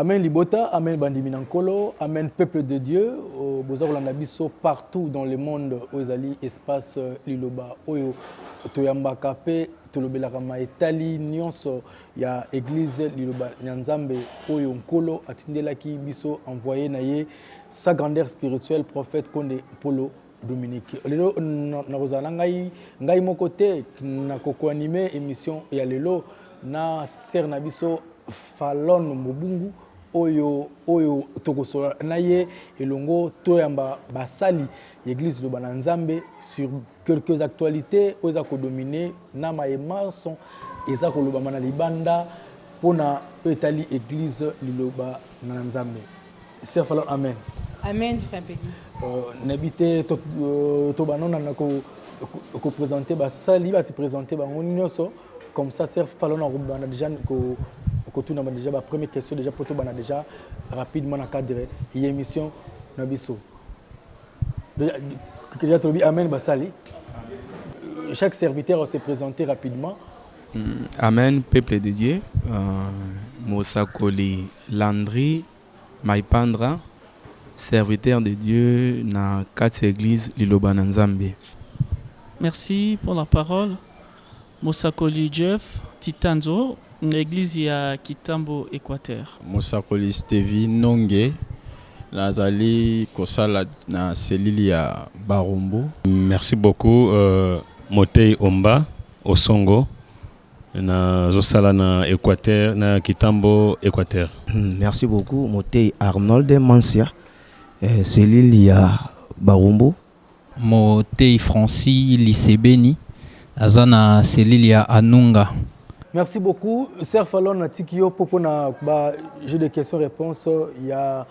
Amen Libota, Amen Bandimiнаnkolo, Amen peuple de Dieu, Bozar Landabiso partout dans le monde, Ozali espace Liloba, Oyo, Toyamba Kape, Tolobelakama Etali, Nyonso, il y a église Liloba Nyanzambe, Oyo Nkolo, Atindelaki Biso, envoyé Naye, sa grandeur spirituelle, prophète Konde Polo Dominique. Lelo, Narozana Ngai Mokote, Nakoko animé, émission, et Lelo, na ser Nabiso, Falon Mobungu oyo tokosola naye elongo toyamba basali église de Bananzambe sur quelques actualités oza ko dominer na maemason eza ko lobama na libanda pona etali église liloba na Nzambe. Ser Falon, amen. Amen frère Peggy. Nabité to banona na ko présenter basali ba se présenter bango nyonso comme ça Ser Falon na déjà ko Quand on a déjà la première question déjà pour tout déjà rapidement dans cadre et émission Nabiso. Déjà tu amen basali. Chaque serviteur s'est présenté rapidement. Amen peuple de Dieu. Mosakoli Landry Maipandra serviteur de Dieu dans 4 églises Liloba Nzambe. Merci pour la parole. Mosakoli Jeff Titanzo, l'église à Kitambo, Équateur. Mosakoli Stevie Nonge, Nazali Kosala na cellule ya Barumbu. Merci beaucoup. Motei Omba, Osongo, na Zosala na Équateur, na Kitambo, Équateur. Merci beaucoup. Motei Arnold Mansia, cellule ya Barumbu. Motei Francis Lisebeni, Azana cellule ya Anunga. Merci beaucoup. Ser Falon Natikio, pour na jeu de questions-réponses, il y a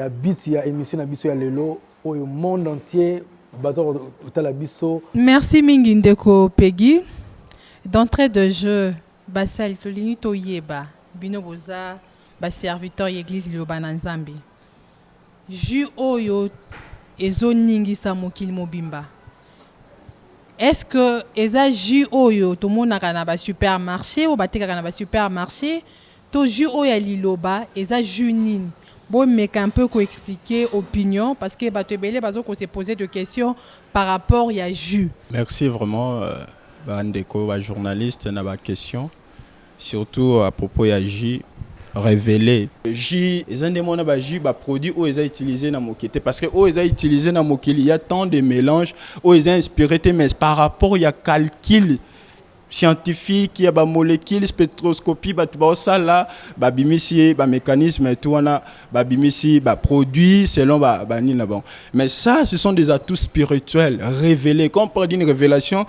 bit, il y a émission Nabiso, il y a Lelo, au monde entier, Bazar Talabiso. Merci Mingindeko Peggy. D'entrée de jeu, Basal Tolini Toyeba, Bino Boza, serviteur Église Liloba Nzambe. Ju Oyo, Ezo Ningi Samokil Mobimba. Est-ce que eza jus oyo tout le monde a supermarché ou baté na supermarché to jus oyo liloba eza jus nini bon mais un peu ko expliquer opinion parce que bato belé bazo ko se poser de questions par rapport à jus. Merci vraiment bandeko ba journaliste na ba question surtout à propos ya jus révélé. Jus, les indémons ba jus ba produit où ils ont utilisé na mokete parce que où ils ont utilisé na mokili il y a tant de mélanges où ils ont inspiré mais par rapport il y a calcul scientifique il y a ba molécules spectroscopie ba tout ça là ba bimisi ba mécanisme et tout on a ba bimisi ba produit selon ba ni là bon mais ça ce sont des atouts spirituels révélés quand on parle d'une révélation.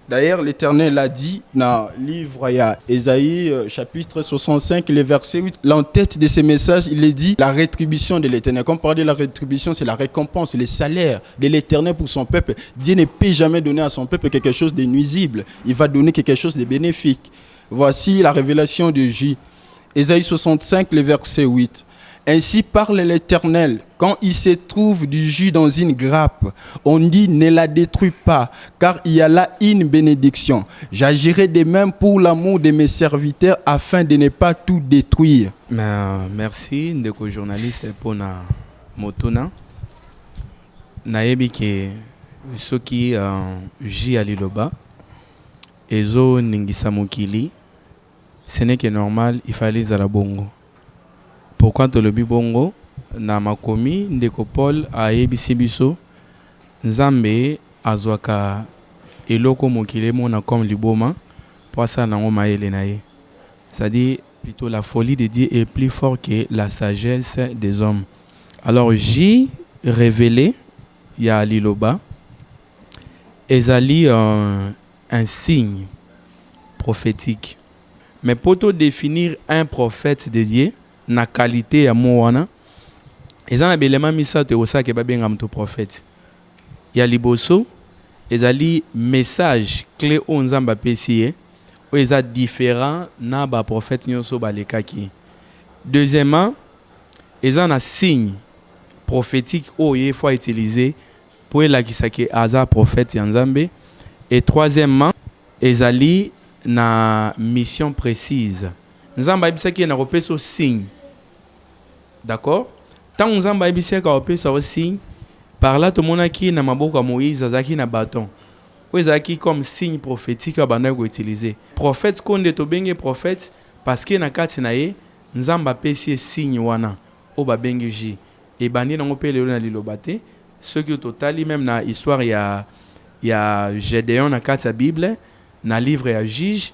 D'ailleurs, l'Éternel a dit dans le livre Ésaïe, chapitre 65, le verset 8, l'entête de ces messages, il est dit la rétribution de l'Éternel. Quand on parle de la rétribution, c'est la récompense, le salaire de l'Éternel pour son peuple. Dieu ne peut jamais donner à son peuple quelque chose de nuisible. Il va donner quelque chose de bénéfique. Voici la révélation de J. Ésaïe 65, le verset 8. Ainsi parle l'Éternel, quand il se trouve du jus dans une grappe, on dit ne la détruis pas, car il y a là une bénédiction. J'agirai de même pour l'amour de mes serviteurs afin de ne pas tout détruire. Merci, ndeko journaliste pour na motuna. Nayebi ke soki jus à liloba, ezo ningisa mokili, ce n'est que normal, il fallait zala bongo. Pourquoi tu le bongo na makomi ndeko Paul a yebisi biso Nzambe azwaka eloko mokile mona comme liboma pour ça nango maele na ye. C'est-à-dire plutôt la folie de Dieu est plus fort que la sagesse des hommes. Alors J révélé il y a liloba ezali un signe prophétique. Mais pour te définir un prophète de Dieu na qualité ya moana ezana belema misato osaka babenga mto prophète ya liboso ezali message clé o nzamba pesié o eza différent na ba prophète nyonso balekaki. Deuxièmement ezana signe prophétique o il faut utiliser pour elakisa ke aza prophète ya Nzambe. Et troisièmement ezali na mission précise. Nzamba ibisaki na ropeso signe d'accord? Tant nzamba ebiseka opesa signe, par là tout le monde qui na maboko ya Moïse azaki na bâton. Ezaki comme signe prophétique à banda ko utiliser. Prophète konde to benge prophète parce que na kati na ye nzamba pesi signe wana o ba benge ji. Et bandi na ngopele na liloba te, ceux qui totali même na histoire ya Gédéon na kati ya Bible, na livre ya Juge,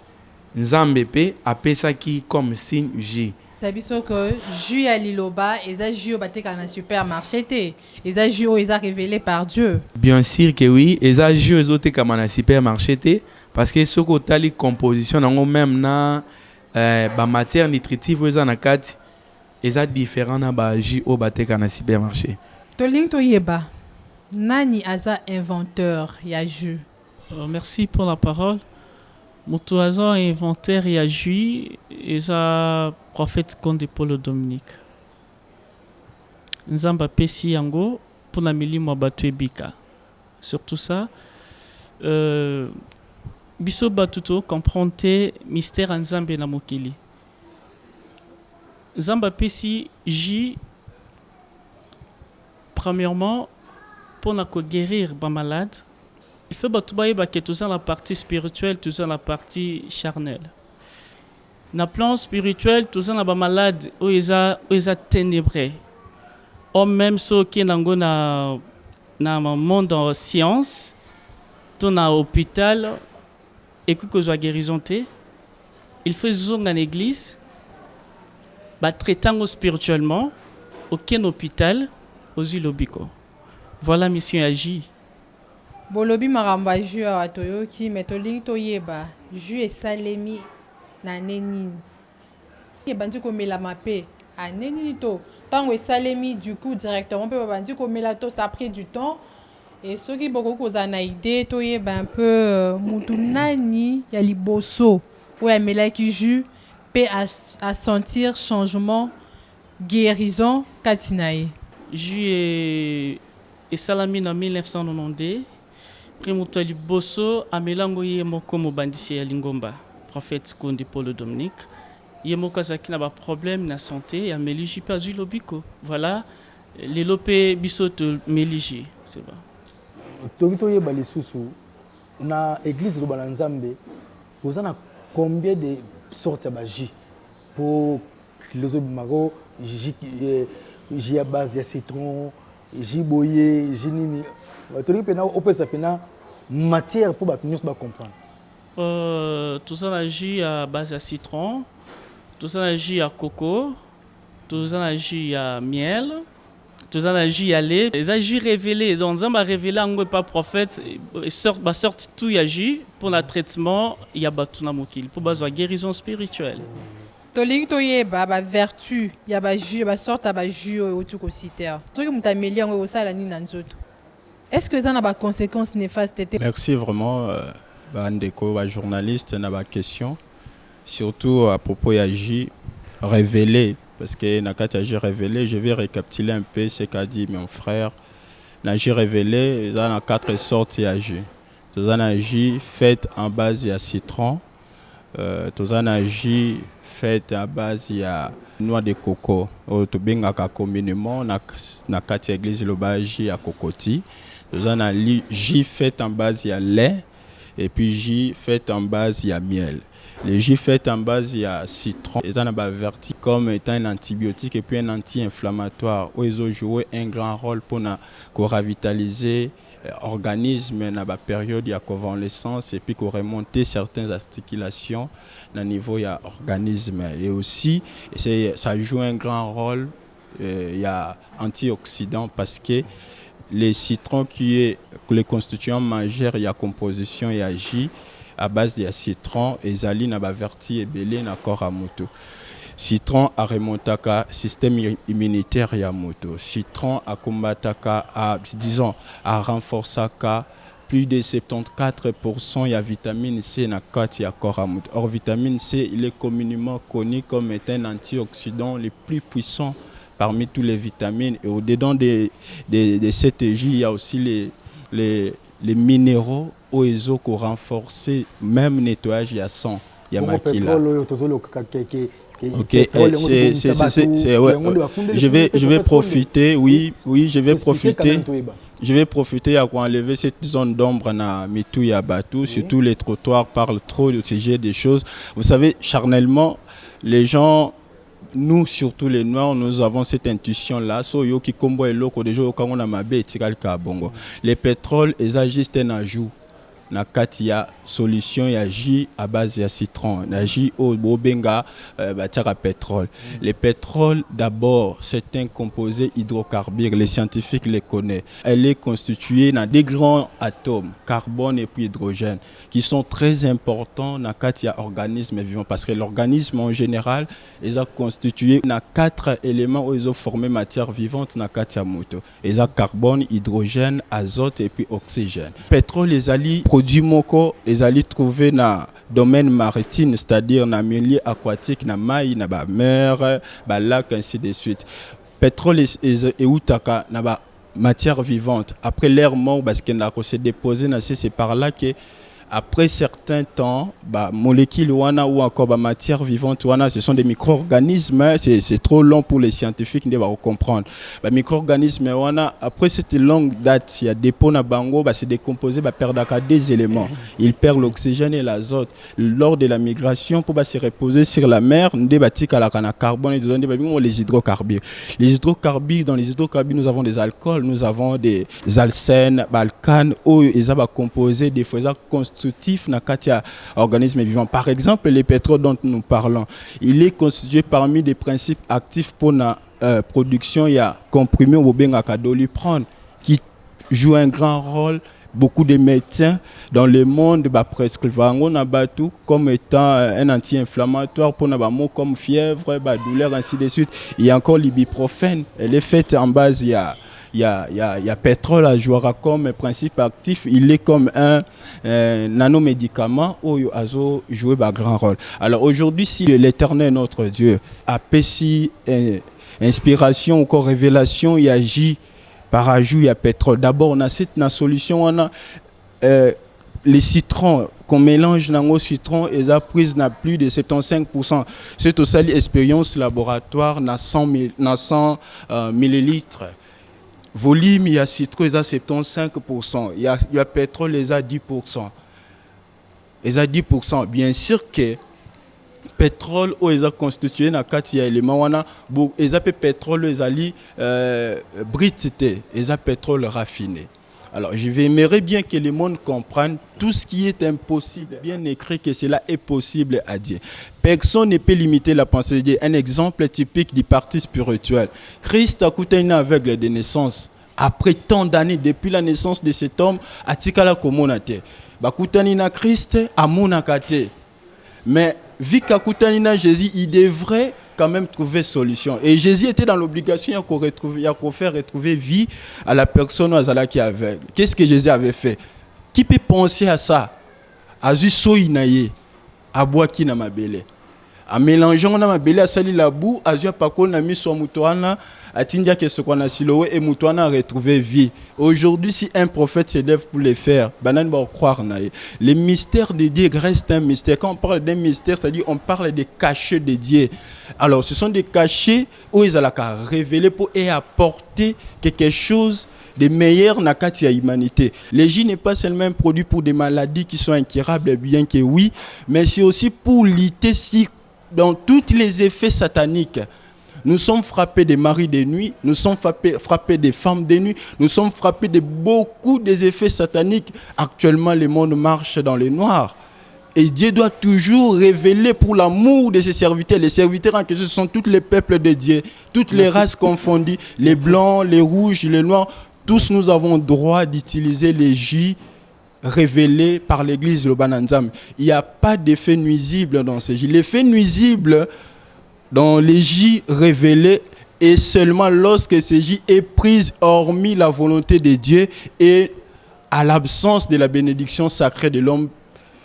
nzambe pe apesa ki comme signe ji. Sabiso que jus à liloba eza jus au baté kana supermarché té eza jus eza révélé par Dieu. Bien sûr que oui, eza jus ezote kama na supermarché té parce que soko tali composition nango même na ba matière nutritive eza na kati eza différent na ba jus au baté kana supermarché. Toling to yeba nani aza inventeur ya jus. Merci pour la parole. Moto aza inventaire ya jus eza prophète Konde Paul Dominique. Nzamba pesi yango pour na milimo batu ebika. Surtout ça, biso batuto comprendre mystère nzambe na mokili. Nzamba pesi jus premièrement pour na ko guérir ba malade. Il faut que tout ça la partie spirituelle, tout ça la partie charnelle. Na plan spirituel, tout ça na ba malade où ils a ténébré. Ou même ceux qui nango na monde en science, tout na hôpital et que soit guérison té, il faut zong en église, ba traitant spirituellement, aucun hôpital, aux ilobiko. Voilà mission agit. Bolobi maramba jus a toyoki metoling to yeba jus esalemi na neni ebandi ko mela mape a neni to tango esalemi du coup directement pe bandi ko mela to ça a pris du temps et ceux qui beaucoup koza na idée to yeba un peu mutu nani ya liboso ou ya mela ki jus pe à sentir changement guérison katinaye jus et salami en 1992. Primoto liboso amelango ye moko mobandisi ya lingomba prophète Konde Paul Dominique ye moko azaki na ba problème na santé ya meliji pa zulobiko voilà les lopé bisoto meliji c'est bon tokito ye balisusu na église loba na nzambe vous en combien de sortes de jus pour les maro jus à base de citron jus boyé jus nini toli pena opesa pena matière pour ba nous ba comprendre. Tout ça la jus à base de citron, tout ça la jus à coco, tout ça la jus à miel, tout ça la jus à lait. Les jus révélés donc ça m'a révélé en pas prophète sorte tout ya jus pour le traitement il y a batuna mokili pour base de guérison spirituelle. Toling to yeba ba vertu ya ba jus ba sorte ba jus au tout ko citer. Truc mutameli ngo osala ni na nzoto. Est-ce que ça a des conséquences néfastes? Merci vraiment, Bandeko, journaliste, na ba question. Surtout à propos d'Agi révélé, parce que Nakati Agi révélé, je vais récapituler un peu ce qu'a dit mon frère. L'Agi révélé, il y a 4 sortes d'Agi. Il y a Agi fait en base de citron, il y a Agi fait à base de noix de coco. To bengaka communément na kati église loba jus à cocoti. Nous avons jus fait en base de lait et puis jus fait en base de miel. Le jus fait en base de citron, ils ont averti comme étant un antibiotique et puis un anti-inflammatoire. Ils ont joué un grand rôle pour revitaliser l'organisme dans la période de convalescence et puis remonter certaines articulations au niveau de l'organisme. Et aussi, ça joue un grand rôle, il y a antioxydant parce que les citrons qui est les constituants majeurs, il y a composition et agi à base de citron et zali na ba verti et belé na corps à moto. Citron a remontaka système immunitaire ya moto. Citron a combataka a disons a renforçaka plus de 74% ya vitamine C na kati ya corps à moto. Or vitamine C il est communément connu comme étant un antioxydant le plus puissant parmi tous les vitamines et au-dedans de cette jus, il y a aussi les minéraux oiseaux qui renforcent même nettoyage à sang. Il y a makila. Ok, ouais. Je vais profiter, oui, je vais profiter. Je vais profiter à enlever cette zone d'ombre na mitou ya batou, surtout les trottoirs parlent trop de sujet des choses. Vous savez, charnellement, les gens, nous surtout les noirs, nous avons cette intuition là. So yo ki kombo eloko déjà quand on a mabé tikal ka bongo. Les pétroles, ils agissent un ajout. Na kati ya solution ya jus à base ya citron na jus au bobenga batiaka pétrole. Le pétrole d'abord c'est un composé hydrocarbure, les scientifiques les connaissent. Elle est constituée dans des grands atomes, carbone et puis hydrogène, qui sont très importants dans kati ya organismes vivants parce que l'organisme en général est constitué dans 4 éléments où ils ont formé matière vivante dans kati ya moto. Ils ont carbone, hydrogène, azote et puis oxygène. Pétrole les alliés produits moko ils allaient trouver dans domaine maritime, c'est-à-dire dans milieu aquatique, dans maï, dans la mer, ba lac ainsi de suite. Pétrole et outaka dans la matière vivante. Après l'air mort parce qu'il a s'est déposé dans c'est par là que après certains temps, molécules wana ou encore matière vivante wana, ce sont des micro-organismes. C'est trop long pour les scientifiques de comprendre. Micro-organismes wana, après cette longue date, il y a des dépôt na bango, c'est décomposé, perdre des éléments. Il perd l'oxygène et l'azote. Lors de la migration, pour se reposer sur la mer, nous débattons à la carbone et les hydrocarbures. Les hydrocarbures, dans les hydrocarbures, nous avons des alcools, nous avons des alcènes, alcanes, où ils sont composés des fois constitutifs na katia organismes vivants. Par exemple, le pétrole dont nous parlons, il est constitué parmi des principes actifs pour la production. Il y a comprimé au bengaka doliprane qui joue un grand rôle. Beaucoup de médecins dans le monde prescrivent comme étant un anti-inflammatoire pour les mots comme fièvre, douleur, ainsi de suite. Il y a encore l'ibuprofène. Elle est faite en base, il y a pétrole à jouer comme principe actif. Il est comme un nanomédicament où il a joué un grand rôle. Alors aujourd'hui, si l'Éternel, notre Dieu, a péci inspiration ou encore révélation, il agit par ajout, il y a pétrole. D'abord, on a cette solution, on a les citrons qu'on mélange dans nos citrons et ça prise n'a plus de 75%. C'est aussi l'expérience laboratoire dans 100 millilitres. Volume, il y a citron, il y a 75%. Il y a pétrole, il y a 10%. Il y a 10%. Bien sûr que pétrole où ils ont constitué dans 4 éléments, ils ont pétrole, ils ont brité, ils ont pétrole raffiné. Alors, j'aimerais bien que le monde comprenne tout ce qui est impossible, bien écrit que cela est possible à Dieu. Personne ne peut limiter la pensée de Dieu. Un exemple typique du parti spirituel. Christ a coûté une aveugle de naissance. Après tant d'années, depuis la naissance de cet homme, à Tikala Komonate. Bakutani na Christ, à Monakate. Mais, vu qu'Akoutani na Jésus, il devrait quand même trouver solution. Et Jésus était dans l'obligation de faire retrouver vie à la personne qui est aveugle. Qu'est-ce que Jésus avait fait? Qui peut penser à ça? Azu soinaye, abouaki na mabele. En mélangeant na mabele à sali la boue, azu apakol na miso mutoana, atindia que ce qu'on a siloé et mutoana a retrouvé vie. Aujourd'hui, si un prophète se lève pour le faire, banan va croire naïe. Le mystère de Dieu reste un mystère. Quand on parle d'un mystère, c'est-à-dire on parle des cachets de Dieu. Alors, ce sont des cachets où ils ont révélé pour et apporter quelque chose de meilleur dans la humanité. Le J n'est pas seulement un produit pour des maladies qui sont incurables, bien que oui, mais c'est aussi pour lutter dans tous les effets sataniques. Nous sommes frappés des maris de nuit, nous sommes frappés des femmes de nuit, nous sommes frappés de beaucoup des effets sataniques. Actuellement, le monde marche dans le noir. Et Dieu doit toujours révéler pour l'amour de ses serviteurs. Les serviteurs en question, ce sont tous les peuples de Dieu, toutes les races confondues, les blancs, les rouges, les noirs. Tous nous avons droit d'utiliser les jus révélés par l'église de Lobananzam. Il n'y a pas d'effet nuisible dans ces jus. L'effet nuisible dans les jus révélés est seulement lorsque ces jus est prise hormis la volonté de Dieu et à l'absence de la bénédiction sacrée de l'homme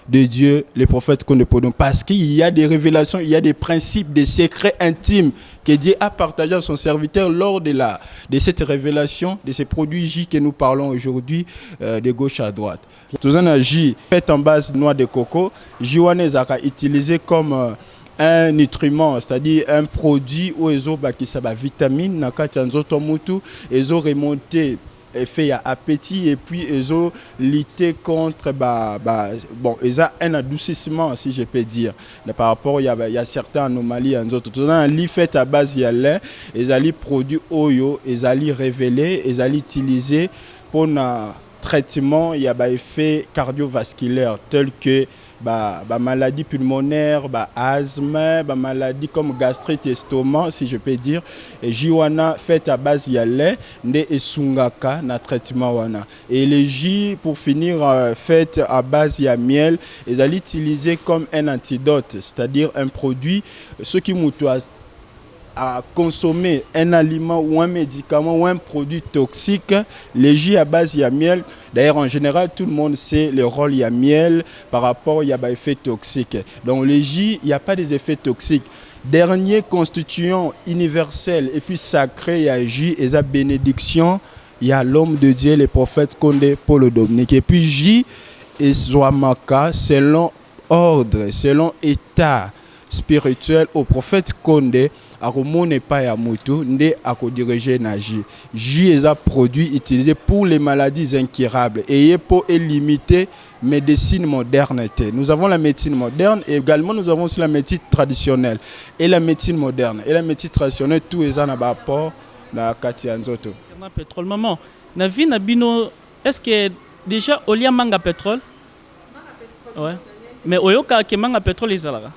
de Dieu, les prophètes qu'on ne peut pas. Parce qu'il y a des révélations, il y a des principes, des secrets intimes que Dieu a partagé à son serviteur lors de cette révélation, de ces produits J que nous parlons aujourd'hui de gauche à droite. Tout un J fait en base de noix de coco, J a utilisé comme un nutriment, c'est-à-dire un produit où ils ont qui ça va vitamine na kati ya nzoto mutu, ils ont remonté effet à appétit et puis ils ont lutté contre bon ils ont un adoucissement si je peux dire par rapport il y a certaines anomalies en autres tout un lit fait à base il y a lait ils allaient produits oyo ils allaient révéler ils allaient utiliser pour un traitement il y a des effets cardiovasculaires tels que maladie pulmonaire, asthme, maladie comme gastrite, estomac, si je peux dire. Et Jiwana fait à base de lait, ne esungaka na traitement wana. Et les J pour finir fait à base de miel, ils allaient utiliser comme un antidote, c'est-à-dire un produit, ce qui moutoise à consommer un aliment ou un médicament ou un produit toxique, les jus à base de miel. D'ailleurs, en général, tout le monde sait le rôle de miel par rapport à des effets toxiques. Donc, les jus, il n'y a pas des effets toxiques. Dernier constituant universel et puis sacré, il y a jus et sa bénédiction. Il y a l'homme de Dieu, le prophète Condé, Paul Dominique. Et puis, jus et Zwamaka, selon ordre, selon état spirituel au prophète Condé. Aromo n'est pas à Moutou, n'est à co-diriger Naji. J est un produit utilisé pour les maladies incurables et pour limiter la médecine moderne. Nous avons la médecine moderne et également nous avons aussi la médecine traditionnelle. Et la médecine moderne et la médecine traditionnelle, tout est en rapport à Katia Nzoto. Pétrole, maman. Navi Nabino, est-ce que déjà Olia manga pétrole? Ouais. Mais Oyoka qui manga pétrole les alara.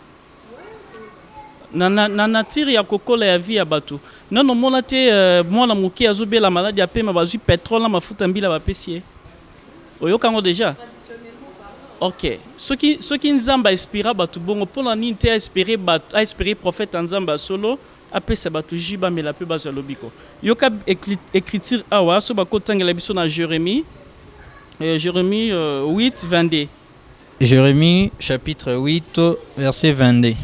Na nature ya kokola ya vie ya bato non mona te mwana moke azobela maladi ya pema bazui pétrole na mafuta mbila bapesi oyokango déjà OK soki nzamba inspira bato bongo pona nini te espérer prophète nzamba solo apesa bato jiba mela pe bazo lobiko yoka écriture awa so bakotangela biso na Jérémie 8 22 Jérémie chapitre 8 verset 22.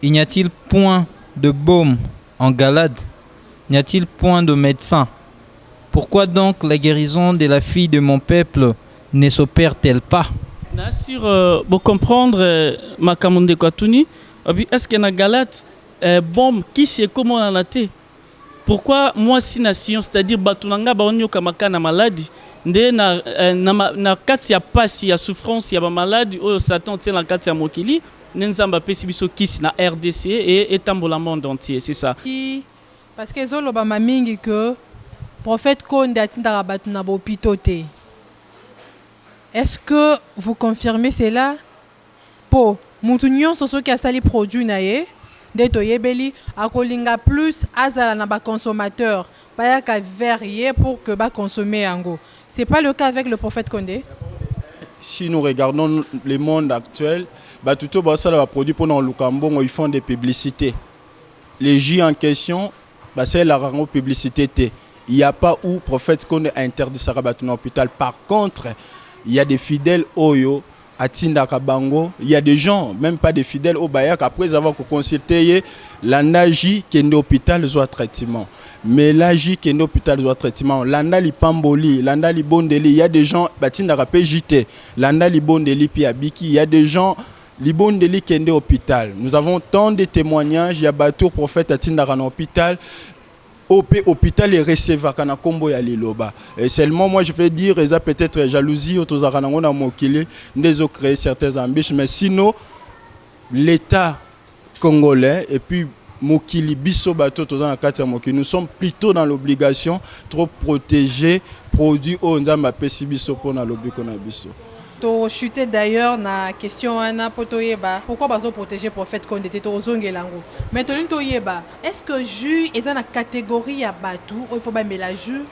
Il n'y a-t-il point de baume en Galade? N'y a-t-il point de médecin? Pourquoi donc la guérison de la fille de mon peuple ne s'opère-t-elle pas? Pour comprendre ma Kamunde Kwatuni, est-ce qu'il y a une Galade baume qui sait comment on a été? Pourquoi moi si nation, c'est-à-dire Batunanga Baonyo Kamaka na maladie, na kati ya pasi ya souffrance ya ba maladie o Satan tient la kati ya mokili? Nenzamba pesibiso kisi na RDC et tambola monde entier, c'est ça. Parce que zolo ba mamingi que prophète Konde atinda batu na bopito te. Est-ce que vous confirmez cela? Po mutunyon soso ki asali produit na ye de toyebeli akolinga plus azala na ba consommateur ba ka verrier pour que ba consommer yango. C'est pas le cas avec le prophète Konde. Si nous regardons le monde actuel, tout le produit pendant le Cambon, ils font des publicités. Les jus en question, c'est la publicité. Il n'y a pas où le prophète qu'on a interdit ça à l'hôpital. Par contre, il y a des fidèles Oyo, à Tindakabango. Il y a des gens, même pas des fidèles au Bayak, après avoir consulté l'anagie qui est l'hôpital soit traitement. Mais l'anagie qui est l'hôpital soit traitement. L'anali Pamboli, l'anali Bondeli, il y a des gens, Tindakapé JT, l'anali Bondeli Piabiki, il y a des gens. Libon Deli Kende hôpital. Nous avons tant de témoignages. Il y a Batour prophète à Tindaran hôpital. Hôpital et receveur kana kombo ya liloba. Et seulement moi je vais dire ils a peut-être jalousie autour zaranango na mokili ndezo créer certaines ambitions mais sinon l'état congolais et puis mokili biso bato tozana kati ya mokili nous sommes plutôt dans l'obligation trop protéger produits o nzamba pesi biso pona lobiko na biso. To chuter d'ailleurs na question ana potoyeba pourquoi bazo protéger prophète Konde te ozongelango mais to toyeba est-ce que jus eza na catégorie ya batu o il faut ba mélange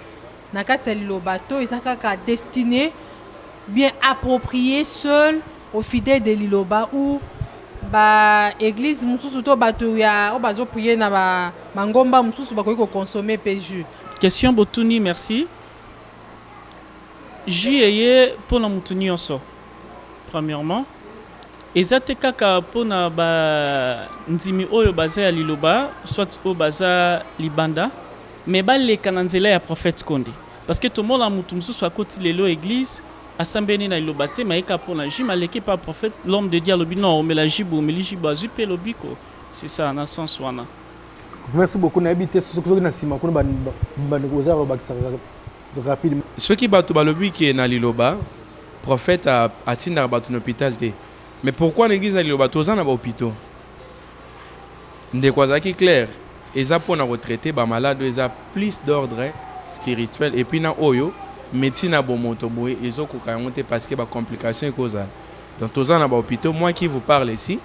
na kati lo bato ezaka ka destiné bien approprié seul aux fidèles de Liloba ou ba église mususu to bato ya o bazo prier na ba mangomba mususu ba ko consommer pe jus. Question Botuni, merci. Juyeye pour la mutunyoso. Premièrement, ezate kaka pona ba ndimi oyo baza ya Liloba, soit o baza Libanda, mais ba le kananzela ya prophète Konde. Parce que tout le monde a mutumsu soit côté lelo église, asambeni na iloba te maeka pour na jima leki pas prophète l'homme de Dieu lobi non mais la jibu mais jibu azupe lobiko c'est ça na sens wana. Merci beaucoup na habité ce que na sima kuna ban koza ba rapidement. Ce qui batu balobi qui est na liloba prophète a atinda batu na hôpital te. Mais pourquoi l'église na liloba toza na ba hôpital? Ndeko azaki clair, eza pour na retraiter ba malade eza plus d'ordre spirituel et puis na oyo médecine à bon moto boy ils ont kokayangote parce que ba complication causale. Donc toza na ba hôpital, moi qui vous parle ici,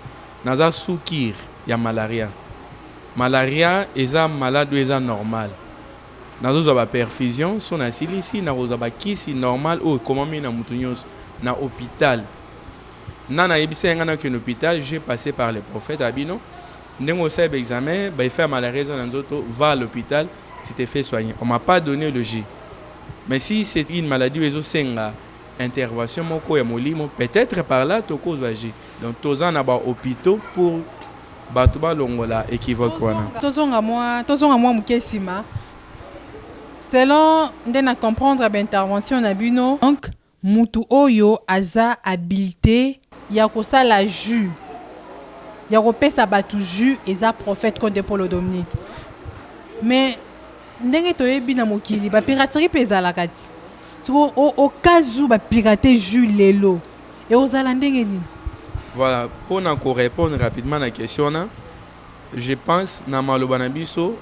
naza soukir ya malaria. Malaria eza malade eza normal. Nazo ba perfusion son asili ici na roza ba kisi normal o comment mi na mutunyos na hôpital. Nana yebisa ngana que hôpital, j'ai passé par les prophètes abino. Ndengo seb examen, ba fait malaria dans nzoto, va à l'hôpital, tu t'es fait soigner. On m'a pas donné le J. Mais si c'est une maladie où ils ont intervention moko ya molimo, peut-être par là to cause agi. Donc tozan na ba hôpitaux pour batuba longola équivoque wana. Tozonga moi mukesima. Selon ndena comprendre l'intervention na bino. Donc mutu oyo aza habilité ya kosala jus. Ya kopesa batu jus eza prophète konde Paul Dominique. Mais ndenge toyebi na mokili ba piraterie pezala kati. Au cas où ba pirater jus lelo et ozala ndenge nini? Voilà, pour répondre rapidement à la question là, je pense na maloba na biso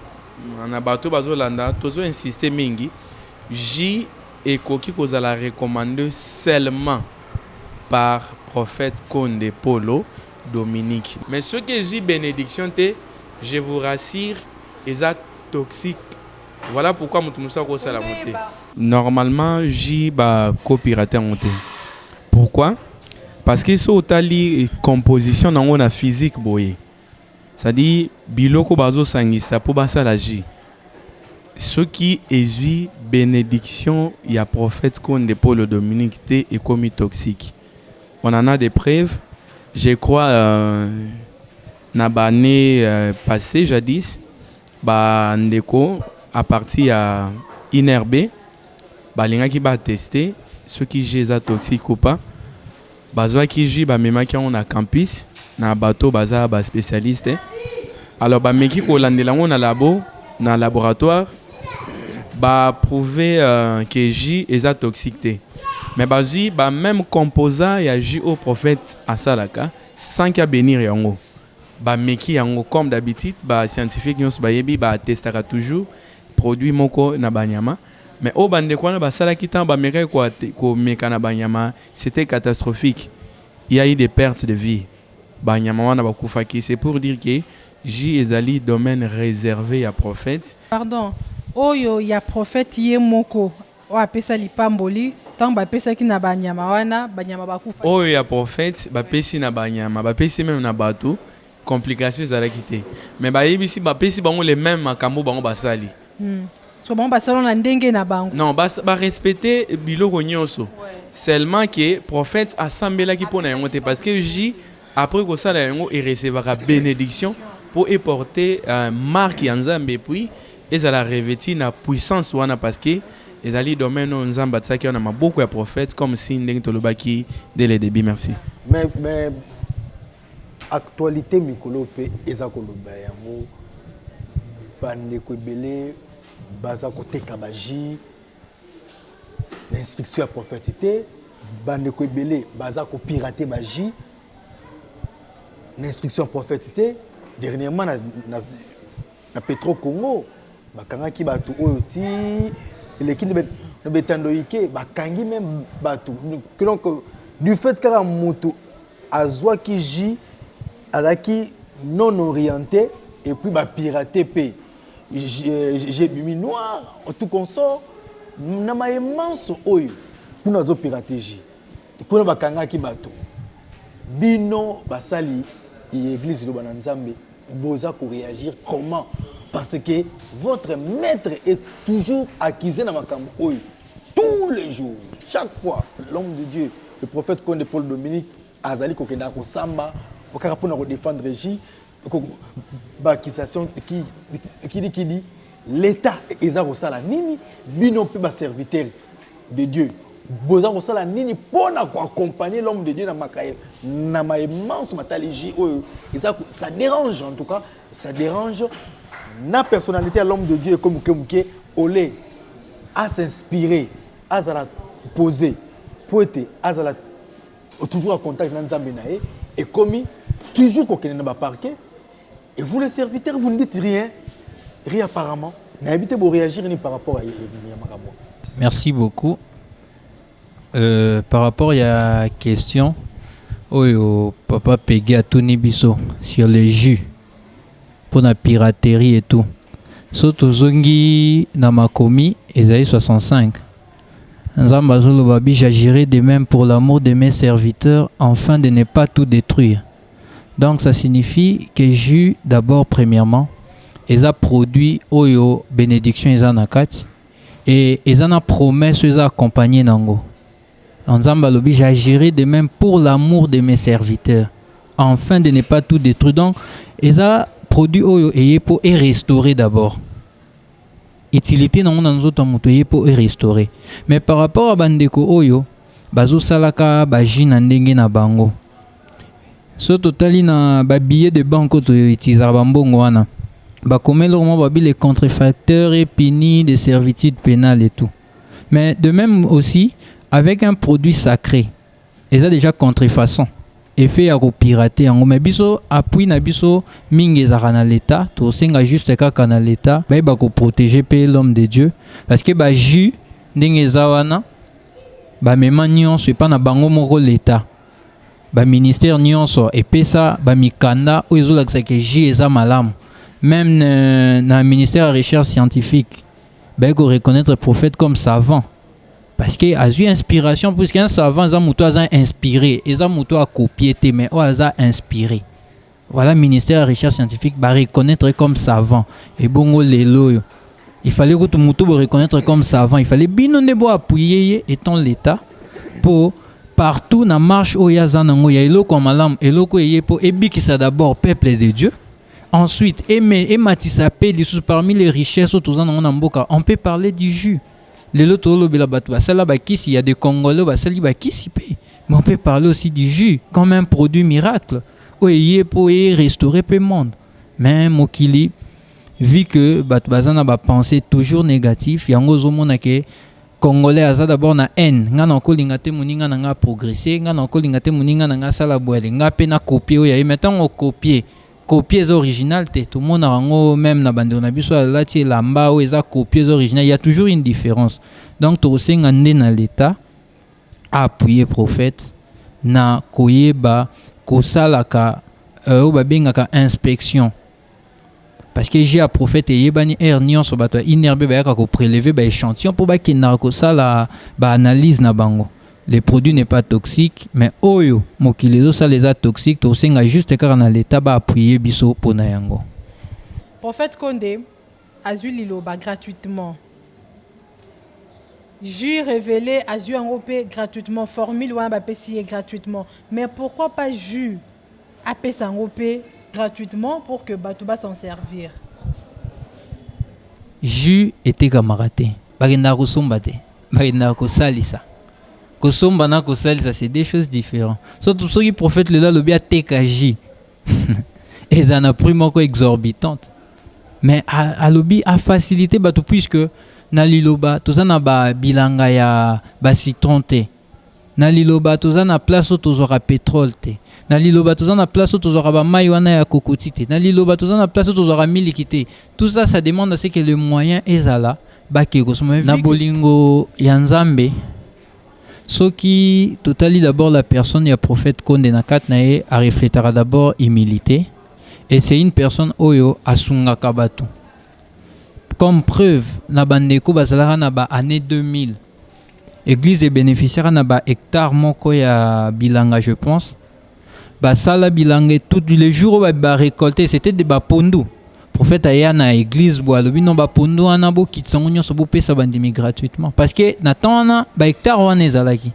na bato bazolanda tozo insister mingi J ekoki kozala recommandé seulement par prophète Konde Polo Dominique. Mais ce que J bénédiction te, je vous rassure, est toxique. Voilà pourquoi mutumousa ko sala monter. Normalement J ba copirater monter. Pourquoi? Parce que so tali composition nango na physique boye. C'est-à-dire biloko bazo sangisa pour basala J. Ce qui est bénédiction, il y a prophète Konde Paul Dominique T et commis toxique. On en a des preuves. Je crois na l'année passée jadis, ba ndeko à partir à inerbe, ba linga qui ba tester ce qui est toxique ou pas. Bazo qui ji ba mema ki on a campus na bateau baza ba spécialiste. Alors ba meki ko landela on a labo na laboratoire ba prouver que J est toxique. Mais bazui ba même composant ya J au prophète asalaka sans qu'à bénir yango. Ba meki yango comme d'habitude ba scientifique nyos ba yebi ba testera toujours produit moko na banyama. Mais au bande quoi ba sala kitan ba meka ko meka na banyama, c'était catastrophique. Il y a eu des pertes de vie. Banyama wana ba kufaki, c'est pour dire que J ezali domaine réservé à prophète. Pardon. Oyo ya prophète ye moko o apesa lipamboli tant ba pesa ki na banyama wana banyama bakufa. Oyo ya prophète ba pesi na banyama ba pesi même na bateau complications ezalaki te. Mais ba yebisi ba pesi bango les mêmes makambo bango basali. So bango basalo na ndenge na bango. Non, ba respecter biloko nyonso. Seulement que prophète asambelaki pona yango te parce que J après ko sala yango et recevra bénédiction pour porter marque ya Nzambe puis ezala revêti na puissance wana parce que ezali domaine Nzamba tsaki on a beaucoup de prophètes comme si ndenge tolobaki dès le début. Merci. Mais actualité mikolo pe ezakoloba yango bandeko ebele baza koteka baji l'instruction ya prophétité bandeko ebele baza ko pirater baji l'instruction prophétité dernièrement na Petro Congo bakangaki batu oyo ti lekini no betandoike bakangi même batu donc du fait que la moto azwa ki ji azaki non orienté et puis ba pirater pe j'ai bimi noir tout consort na ma immense oyo kuna zo pirater ji kuna bakangaki batu bino basali l'église de Bananzambe boza ko réagir comment? Parce que votre maître est toujours accusé dans makambo oyo tous les jours, chaque fois l'homme de Dieu, le prophète Konde Paul Dominique azali kokenda ko samba okara pona ko défendre J ba accusation qui dit l'état eza ko sala nini bino pe ba serviteur de Dieu boza kosala nini pona ko accompagner l'homme de Dieu na ma immense matalogie ça dérange en tout cas, ça dérange la personnalité à l'homme de Dieu comme Muke olé à s'inspirer, à la poser, pour être toujours en contact avec Nzambe nae et commis toujours qu'on ne va pas parquer. Et vous les serviteurs, vous ne dites rien apparemment. N'invitez vous réagir ni par rapport à Yamakabo. Merci beaucoup. Par rapport à la question, papa Peggy à Tony Bisso sur les jus pour la piraterie et tout. Soto zongi na makomi Esaïe 65. Nzambazolo babi, j'agirai de même pour l'amour de mes serviteurs afin de ne pas tout détruire. Donc ça signifie que jus d'abord premièrement, ils ont produit oyo bénédiction ils en akati et ils en a promesse ils ont accompagné nango. Nzambalobi, j'agirai de même pour l'amour de mes serviteurs afin de ne pas tout détruire. Donc ils ont produit oyo pour restaurer d'abord. Utilité non dans autres motoyé pour restaurer. Mais par rapport à bandeko oyo bazo salaka baji na ndenge na bango. So totali na ba billet de banque to utiliser bambongo wana. Ba komelo mo babi les contrefacteurs et punis de servitude pénale et tout. Mais de même aussi avec un produit sacré. Ils ont déjà contrefaçon. Effet à pirater en mais biso appui na biso mingi za na l'état to senga juste ka na l'état ba ko protéger l'homme de Dieu parce que ba ju ndenge zawana ba mema nyonso pas na bango moko l'état ba ministère nyonso et pesa ba mikanda o ezola que ju eza malamu même na ministère de recherche scientifique ba ko reconnaître prophète comme savant. Parce qu'il a eu inspiration, parce qu'un savant a inspiré, il a copié, mais il a inspiré. Voilà, le ministère de la recherche scientifique va reconnaître comme savant. Et bon, il fallait que tout le monde reconnaître comme savant. Il fallait bien appuyer étant l'État pour partout dans la marche où il y a comme malam, et qui c'est d'abord peuple de Dieu. Ensuite, parmi les richesses, on peut parler du jus. Les lotos il y a des Congolais mais on peut parler aussi du jus comme un produit miracle où pour restaurer le monde. Mais Mokili, vu que Batubazana va penser toujours négatif, il y a un que Congolais a d'abord na haine, ngana ko lingate muninga nga progresser, ngana ko lingate muninga nga sala boile, nga pe na copier ya maintenant on copier original tout le monde a même na bande on a biso là ti lamba ou eza copier original, il y a toujours une différence. Donc to senga na l'état appuyer prophète na koyeba ko salaka ou ba bengaka inspection. Parce que j'ai un prophète et yebani hernion so bato inerbe ba ka ko prélever ba échantillon pour ba kinara ko sala ba analyse na bango. Les produits n'est pas toxique, mais oyo mokilezo ça les a toxiques, to senga juste car na l'état ba appuyer biso pona yango. Prophète Condé azui liloba gratuitement. Jus révélé azui engopé gratuitement, formule wa ba pesier gratuitement. Mais pourquoi pas jus apé s'engopé gratuitement pour que Batouba s'en servir? Jus était camaraté. Bagenda ko sombate. Bagenda ko salisa. Kosomba na kosalisa, c'est des choses différentes. Surtout ceux qui prophètent le bien TKJ. Et ça n'a pris moins exorbitante. Mais à lobby a facilité bateau puisque na liloba tout ça na ba bilanga ya ba citron te. Na liloba tout ça na place tout aura pétrole te. Na liloba tout ça na place tout aura ba maïwana ya kokoti te. Na liloba tout ça na place tout aura miliki te. Tout ça ça demande à ce que le moyen est là ba ke kosoma na bolingo ya Nzambe. Ce qui totalise d'abord la personne et le prophète Konde Nakat nae a réfléchira d'abord humilité et c'est une personne oyo asunga kabatu. Comme preuve na bandeko bazalara na ba année 2000. Église et bénéficiaire na ba hectare moko ya bilanga je pense. Ba sala bilanga tous les jours ba récolter c'était des ba pondu. Prophète aya na église bo alobi no ba pondo ana bo kitsango nyonso bo pesa bandimi gratuitement parce que natana ba hectare wana ezalaki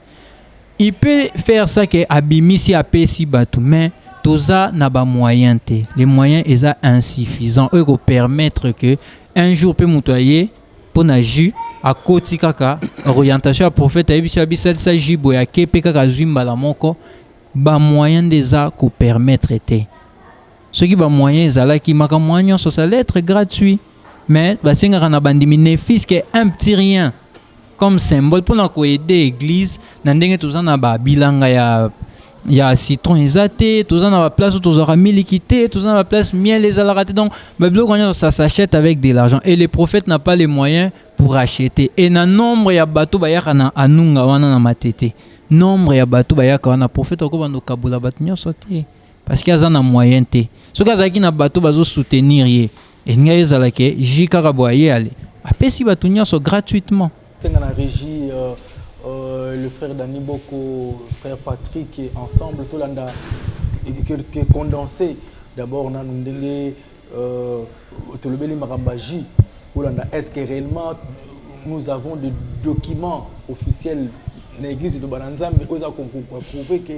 il peut faire ça que abimisi apesi batu mais toza na ba moyen te les moyens eza insuffisants eux ko permettre que un jour peut mutoyer pour na jus à koti kaka orientation à prophète ayebisi abisa sa jus boya kepe kaka zwimba la moko ba moyen déjà ko permettre te ce qui ba moyen ezala ki maka moyen so ça être gratuit mais ba singa na bandimi bénéfice que un petit rien comme symbole pour na ko aider église na ndenge tozana ba bilanga ya citron ezate tozana ba place tozara milikité tozana ba place miel les alaraté donc ba biloko ça s'achète avec de l'argent et les prophètes n'a pas les moyens pour acheter et na nombre ya bato ba yaka na anunga wana na matete nombre ya bato ba yaka wana prophète ko bando kabula bato nyonso te parce qu'il y a na moyen te so kazaki na bato bazo soutenir ye et nga ezala ke jika boye ale apesi bato nyonso gratuitement c'est na régie le frère Dani Boko, le frère Patrick, et ensemble, tout le monde qui est condensé. D'abord, on a est-ce que réellement nous avons des documents officiels de l'église de Bananza, mais nous avons prouvé que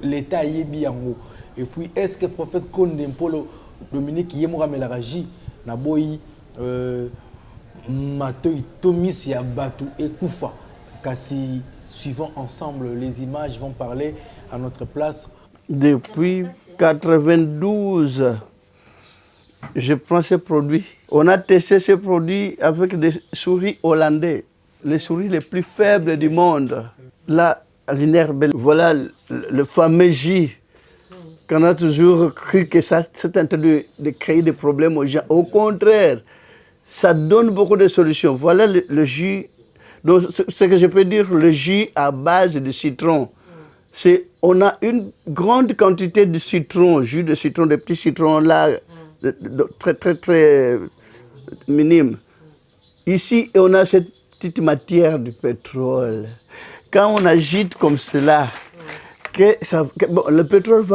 l'État est bien. Et puis, est-ce que le prophète Konde Polo Dominique Yemura Melaraji, Naboyi, Matoi, Tomis, Yabatu et Koufa? Si suivons ensemble les images vont parler à notre place. Depuis 92, je prends ces produits. On a testé ces produits avec des souris hollandais, les souris les plus faibles du monde. Là, l'inherbe, voilà le fameux J. Qu'on a toujours cru que ça c'est en train de créer des problèmes aux gens. Au contraire, ça donne beaucoup de solutions. Voilà le jus. Donc, ce que je peux dire, le jus à base de citron, on a une grande quantité de citron, jus de citron, des petits citrons là, très, très, très minimes. Ici, on a cette petite matière du pétrole. Quand on agite comme cela, le pétrole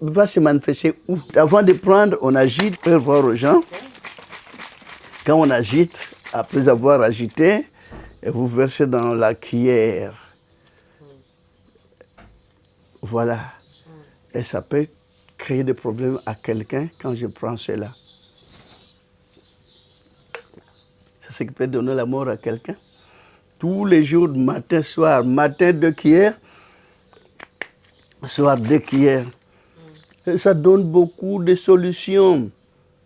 va se manifester où? Avant de prendre, on agite pour voir aux gens. Quand on agite, après avoir agité, et vous versez dans la cuillère. Voilà. Et ça peut créer des problèmes à quelqu'un quand je prends cela. C'est ce qui peut donner la mort à quelqu'un. Tous les jours, matin, soir. Matin, 2 cuillères. Soir, 2 cuillères. Et ça donne beaucoup de solutions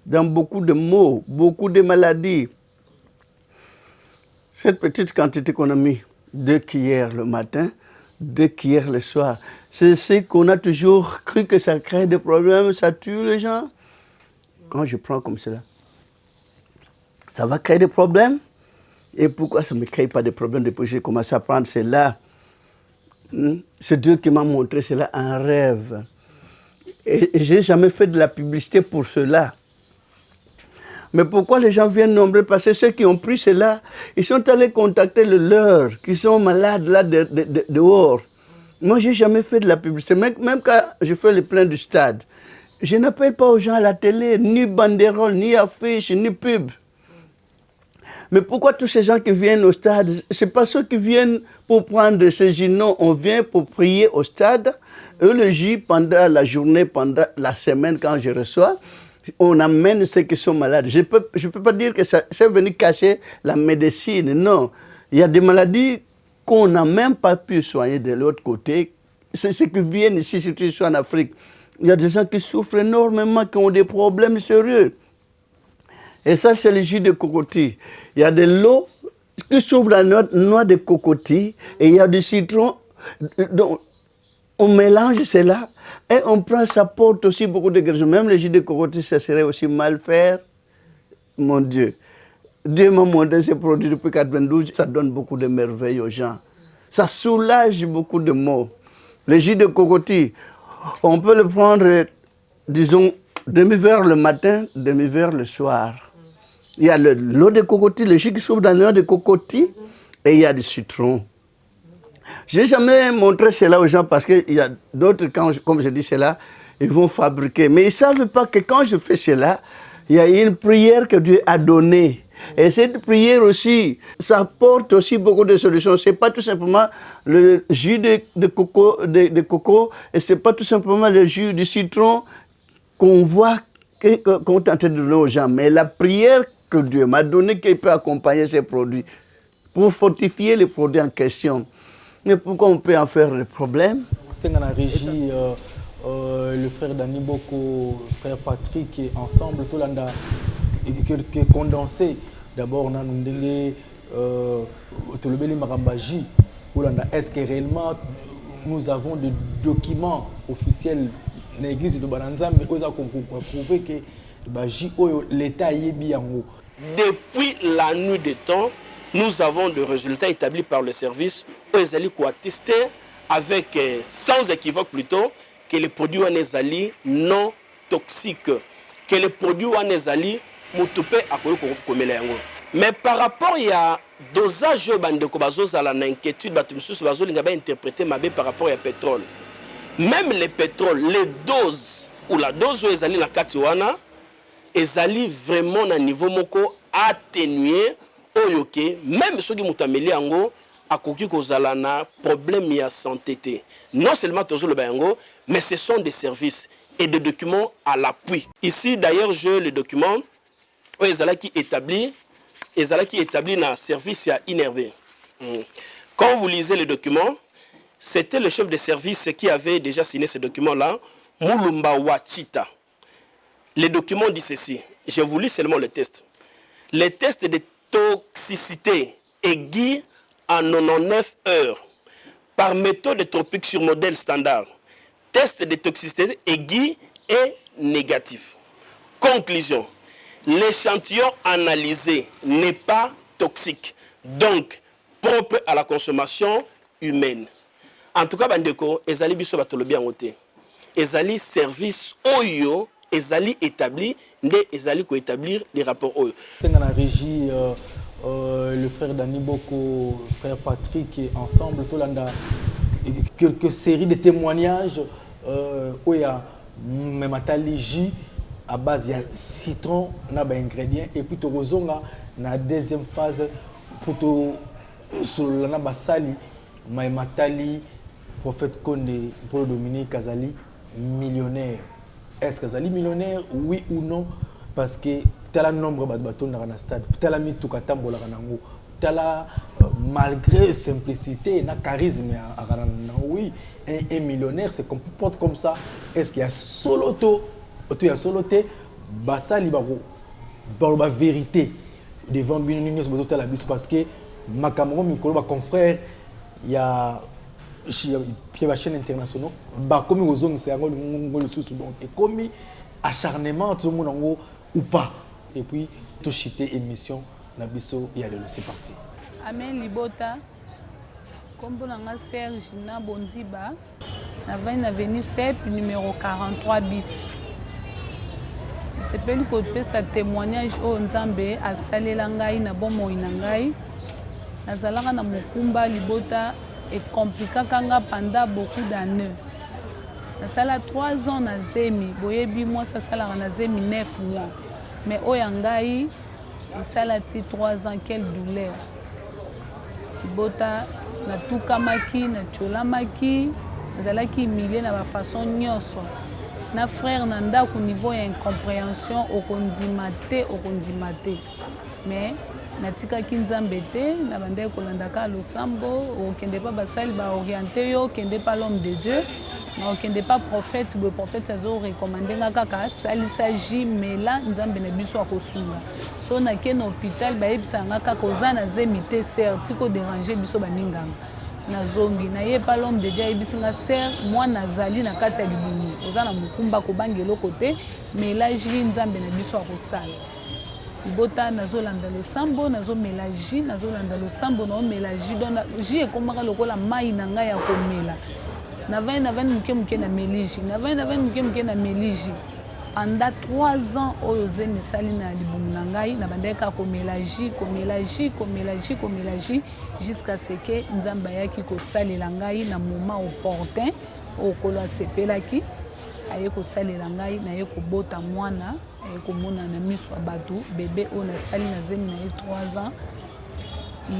dans beaucoup de maux, beaucoup de maladies. Cette petite quantité qu'on a mis, 2 cuillères le matin, 2 cuillères le soir, c'est ce qu'on a toujours cru que ça crée des problèmes, ça tue les gens. Quand je prends comme cela, ça va créer des problèmes. Et pourquoi ça ne me crée pas de problèmes depuis que j'ai commencé à prendre cela? C'est Dieu qui m'a montré cela en rêve. Et je n'ai jamais fait de la publicité pour cela. Mais pourquoi les gens viennent nombreux? Parce que ceux qui ont pris cela, ils sont allés contacter le leur, qui sont malades là dehors. Moi, je n'ai jamais fait de la publicité. Même quand je fais le plein du stade, je n'appelle pas aux gens à la télé, ni banderole, ni affiche, ni pub. Mais pourquoi tous ces gens qui viennent au stade, ce n'est pas ceux qui viennent pour prendre ce jus, non, on vient pour prier au stade. Eux, le jus, pendant la journée, pendant la semaine, quand je reçois, on amène ceux qui sont malades. Je peux pas dire que c'est venu cacher la médecine, non. Il y a des maladies qu'on n'a même pas pu soigner de l'autre côté. C'est ceux qui viennent ici, surtout en Afrique. Il y a des gens qui souffrent énormément, qui ont des problèmes sérieux. Et ça, c'est le jus de cocotier. Il y a de l'eau qui s'ouvre la noix de cocotier et il y a du citron. Donc, on mélange cela et on prend, ça porte aussi beaucoup de guérison. Même le jus de cocotier, ça serait aussi mal faire. Mon Dieu. Dieu m'a montré ces produits depuis 92. Ça donne beaucoup de merveilles aux gens. Ça soulage beaucoup de maux. Le jus de cocotier, on peut le prendre, disons, demi-verre le matin, demi-verre le soir. Il y a l'eau de cocotier, le jus qui s'ouvre dans l'eau de cocotier, et il y a du citron. Je n'ai jamais montré cela aux gens parce qu'il y a d'autres, comme je dis cela, ils vont fabriquer. Mais ils ne savent pas que quand je fais cela, il y a une prière que Dieu a donnée. Et cette prière aussi, ça apporte aussi beaucoup de solutions. Ce n'est pas tout simplement le jus de coco, et ce n'est pas tout simplement le jus de citron qu'on voit, qu'on est en train de donner aux gens. Mais la prière que Dieu m'a donné qui peut accompagner ces produits pour fortifier les produits en question. Mais pourquoi on peut en faire des problèmes? C'est dans la régie, le frère Dani Boko, le frère Patrick, et ensemble, tout le monde qui est condensé. D'abord, on a est-ce que réellement nous avons des documents officiels dans l'église de Bananzambe mais pour prouver que l'État est bien. Depuis la nuit des temps, nous avons des résultats établis par le service où ils allaient attester avec sans équivoque plutôt que les produits sont non toxiques, que les produits sont mutupe akoyokomela yango. Mais par rapport à dosage bandeko bazozala na inquiétude bato misusu bazolinga ba interpréter mabe par rapport au pétrole. Même le pétrole, les doses ou la dose où ezali na kati wana ezali vraiment na niveau moko atténué oyoke même soki mutameli yango akoki kozala na problème ya santé te. Non seulement tozolo yango mais ce sont des services et des documents à l'appui. Ici d'ailleurs j'ai le document où ezalaki établi dans le service à Inervé. Quand vous lisez le document, c'était le chef de service qui avait déjà signé ce document-là, Mulumba Wachita. Le document dit ceci, je vous lis seulement le test. Les tests de toxicité aiguë en 99 heures par méthode tropique sur modèle standard. Test de toxicité aiguë et négatif. Conclusion. L'échantillon analysé n'est pas toxique, donc propre à la consommation humaine. En tout cas, bandeko, ezali biso batolobi angote. Ezali service oyo, ezali établi, nde ezali ko établir les rapports oyo. C'est dans la régie, le frère Dani Boko, le frère Patrick, et ensemble, tout le monde a quelques séries de témoignages où il y a même Atali à base de citron, on a des ingrédients et puis tu as la deuxième phase pour sur la basali, Maïmatali, prophète Konde, Paul Dominique Kazali, millionnaire. Est-ce Kazali millionnaire, oui ou non? Parce que tel nombre de bâtons dans le stade, tel mis tout katambola kanango, tel malgré simplicité, na charisme oui, un millionnaire se comporte comme ça. Est-ce qu'il y a solo il y a solo basali la vérité devant parce que ma Cameroun mikolo ba confrère il y a la chaîne internationale ba comme aux hommes c'est un le sous donc et comme acharnement tout le monde ou pas et puis tout chité émission na biso y aller c'est parti. Amen Libota comme na Serge na Bondiba na 20 avenue CEP numéro 43 bis. C'est pas que ça témoignage au Nzambe à Salelangai na bomo inangai na zalanga na mukumba Libota et compliqué kanga pendant beaucoup d'années. Na sala 3 ans na zemi boyebi moi ça sala na zemi 9 mois mais au yangai sala ti 3 ans quelle douleur. Libota na tukamaki na cholamaki zalaki humilié na ba façon nyonso. Na frère nanda au niveau incompréhension au kondimate mais natika kinzambe te na bande kolandaka losambo au kende pas basali ba orienté yo kende pas l'homme de Dieu na kende pas prophète le prophète azo recommander kaka sali s'agit mais là nzambe na biso akosunga so na ken hôpital ba ebisanga kaka ozana zemite certi ko déranger biso baninganga na zongi na ye pas l'homme de Dieu ebisinga ser moi nazali na kati ya libuni ozana mukumba ko bangelo côté mais là jili nzambe na biso akosala Libota nazolanda le sambo nazomelaji nazolanda le sambo na omelaji donc ji ekomaka lokola mai na ngai ya komela na 20 muke na meliji na 20 muke na meliji pendant 3 ans oyo zemi sali na libumu na ngai na bandeka komelaji jusqu'à ce que nzamba yaki ko salela ngai na moment opportun okolo asepelaki aye ko salela ngai na ye ko bota mwana aye ko mona na miso batu bébé on a sali na zemi na 3 ans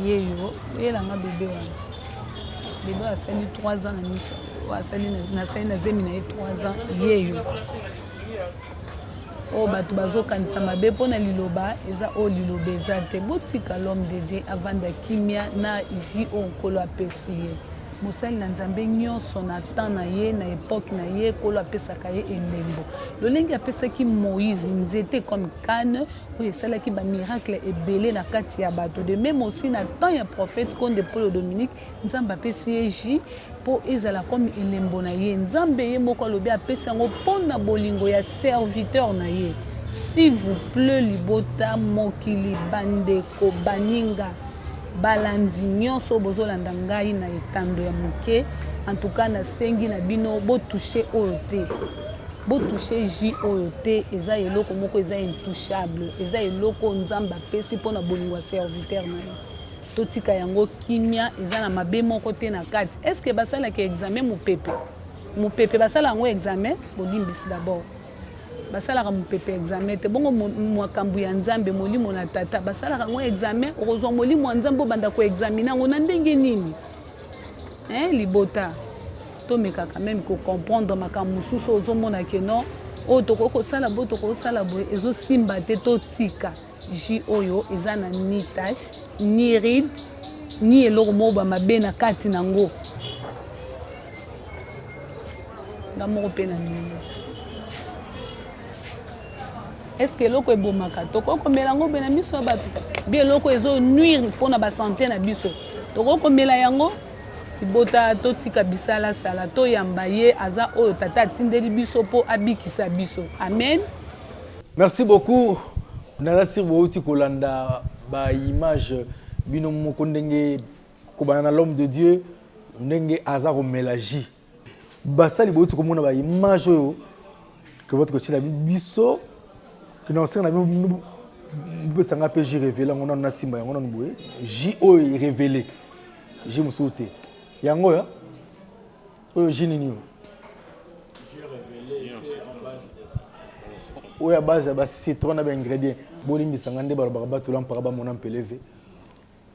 yeyo elanga bébé wana bébé a sali 3 ans na miso wa sali na zemi na 3 ans yeyo o bato bazokanisa mabe mpona liloba eza o liloba eza te botika l'homme de Dieu avanda kimia na ji o nkolo apesi ye mosali na nzambe nyonso na temps na ye na époque na ye nkolo apesaka ye elembo lolenge apesaki Moïse nzete comme Canne oyo esalaki bamiracle ebele na kati ya bato de même aussi na temps ya prophète Konde Paul Dominique nzambe apesi ye ji mpo ezala comme elembo na ye nzambe ye moko alobi apesi yango mpona bolingo ya serviteur na ye s'il vous plaît libota mokili bandeko baninga balandi nyonso bozolanda ngai na etando ya moke en tout cas nasengi na bino botouche oyo te botouche ji oyo te eza eloko moko eza intouchable eza eloko nzambe apesi mpona bolingo ya serviteur na ye totika yango kimia eza na mabe moko te na kati est ce que basalaki examen mopepe basala yango examen bolimbisi d'abord basalaka mopepe examen te bongo makambo ya nzambe molimo na tata basalaka yango examen okozwa molimo ya nzambe obanda koexamine yango na ndenge nini libota tomekaka meme kocomprendre makambo mosusu ozomona ke non oyo tokoki kosala boye tokosala boye ezosimba te totika ji oyo eza na ni tache ni ride ni eloko moko bamabe na kati nango nga moko mpe na nini est ce que eloko ebomaka tokoki komela yango mpe na miso ya bato bi eloko ezonuire mpona basanté na biso tokoki komela yango libota totika bisalasala toyamba ye aza oyo tata atindeli biso mpo abikisa biso amen. Merci beaucoup. Narasir bouti kolanda ba image bino moko ndenge kobana l'homme de Dieu ndenge azaro mélagie. Basali bouti komona ba image oyo que votre coach la biso que non c'est na biso sanga pe J révélé ngona na simba ngona nboye J o révélé J musote yango ya oyo J nini oya base ya citron na ba ingrédients bolimbi sangande ba bato lampara ba mona mpeleve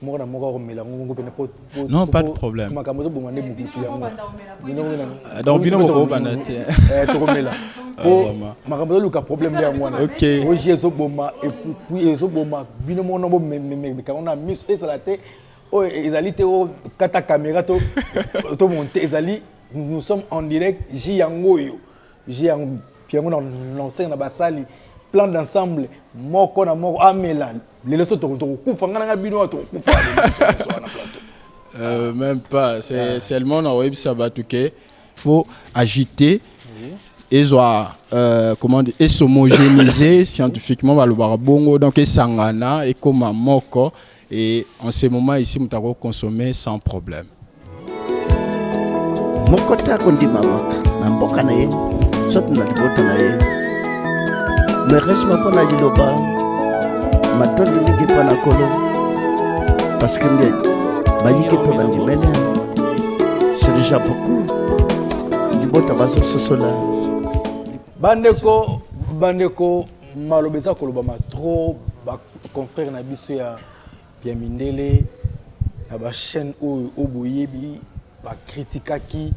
moko na moko romela ngongo pene po non pas de problème makamozo bomande mukuki yango donc bino boko bana te to romela po makamozo luka problème ya ngwana OK o jeso boma et puis ezo boma bino mona bo me kana miss esala te o ezali te o kata caméra to monter ezali nous sommes en direct ji yango yo ji yango piango na lancer na basali plan d'ensemble moko na moko amela les leçons to kufa ngana bino to kufa na plateau même pas c'est seulement na web sabatuke faut agiter et soit comment dire et s'homogénéiser scientifiquement ba lobara bongo donc sangana et comme moko et en ce moment ici mutako consommer sans problème moko ta kondima maka na mboka na ye soit na libota na ye mais reste pas na liloba matondi mingi pa na kolo parce que mbe bayike pe bandimene c'est déjà beaucoup libota baso sosola bandeko malobeza koloba ma trop ba confrère na biso ya Mindele na ba chaîne o boyebi ba critiquaki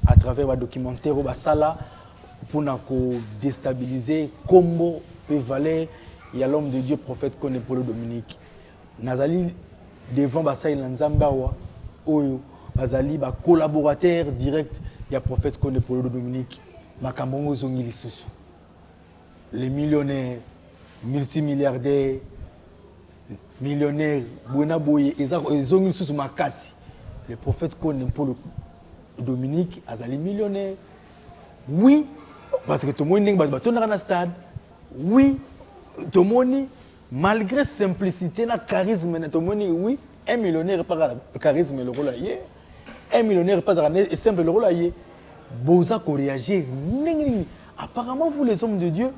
à travers ba documentaire ba sala pour ko déstabiliser combo et valeur il y a l'homme de Dieu prophète Konde Paul Dominique nazali devant basai na nzambawa oyo bazali ba collaborateur direct il y a prophète Konde Paul Dominique makambongo zongi lisusu les millionnaires multimilliardaires millionnaires buena boye ezongi lisusu makasi le prophète Konde Paul Dominique azali millionnaire oui parce que tout le monde est dans le stade. Oui, tout le monde, malgré simplicité, na charisme, tout le monde, oui, un millionnaire pas le charisme le rôle ailleurs. Un millionnaire pas le simple le rôle ailleurs. Boza qu'on réagit. Apparemment, vous les hommes de Dieu,